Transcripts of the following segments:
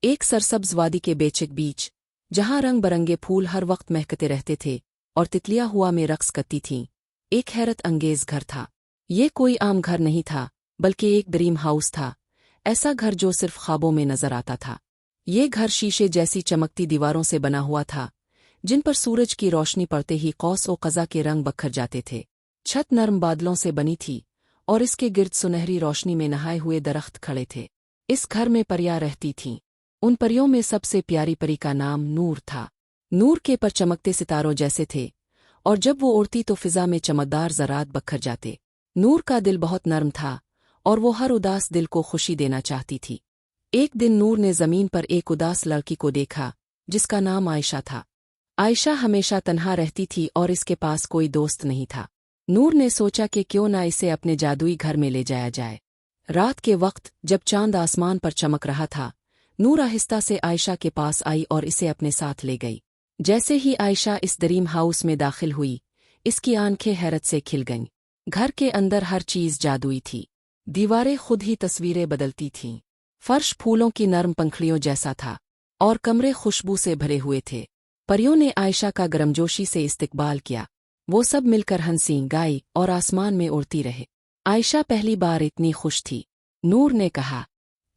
एक सरसब्ज वादी के बेचिक बीच, जहां रंग बरंगे फूल हर वक्त महकते रहते थे और तितलियां हुआ में रक्स करती थीं, एक हैरत अंगेज घर था। ये कोई आम घर नहीं था, बल्कि एक ड्रीम हाउस था, ऐसा घर जो सिर्फ ख्वाबों में नजर आता था। ये घर शीशे जैसी चमकती दीवारों से बना हुआ था, जिन पर सूरज की रोशनी पड़ते ही कौस और कज़ा के रंग बखर जाते थे। छत नरम बादलों से बनी थी और इसके गिर्द सुनहरी रोशनी में नहाए हुए दरख्त खड़े थे। इस घर में परियां रहती थीं। उन परियों में सबसे प्यारी परी का नाम नूर था। नूर के पर चमकते सितारों जैसे थे, और जब वो उड़ती तो फिजा में चमकदार ज़रात बखर जाते। नूर का दिल बहुत नर्म था और वो हर उदास दिल को खुशी देना चाहती थी। एक दिन नूर ने ज़मीन पर एक उदास लड़की को देखा, जिसका नाम आयशा था। आयशा हमेशा तन्हा रहती थी और इसके पास कोई दोस्त नहीं था। नूर ने सोचा कि क्यों ना इसे अपने जादुई घर में ले जाया जाए। रात के वक्त जब चांद आसमान पर चमक रहा था, नूर आहिस्ता से आयशा के पास आई और इसे अपने साथ ले गई। जैसे ही आयशा इस ड्रीम हाउस में दाखिल हुई, इसकी आंखें हैरत से खिल गईं। घर के अंदर हर चीज जादुई थी। दीवारें खुद ही तस्वीरें बदलती थीं, फर्श फूलों की नर्म पंखुड़ियों जैसा था और कमरे खुशबू से भरे हुए थे। परियों ने आयशा का गर्मजोशी से इस्तकबाल किया। वो सब मिलकर हंसी गाई और आसमान में उड़ती रहे। आयशा पहली बार इतनी खुश थी। नूर ने कहा,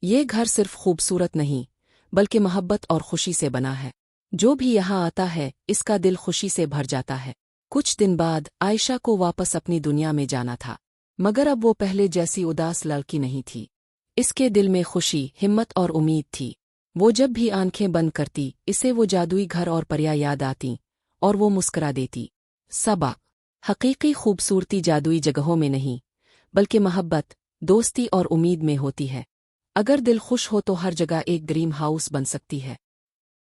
ये घर सिर्फ खूबसूरत नहीं, बल्कि मोहब्बत और खुशी से बना है। जो भी यहाँ आता है, इसका दिल खुशी से भर जाता है। कुछ दिन बाद आयशा को वापस अपनी दुनिया में जाना था, मगर अब वो पहले जैसी उदास लड़की नहीं थी। इसके दिल में खुशी, हिम्मत और उम्मीद थी। वो जब भी आंखें बंद करती, इसे वो जादुई घर और परियां याद आती और वो मुस्कुरा देती। सबक: हकीकी खूबसूरती जादुई जगहों में नहीं, बल्कि मोहब्बत, दोस्ती और उम्मीद में होती है। अगर दिल खुश हो तो हर जगह एक ड्रीम हाउस बन सकती है।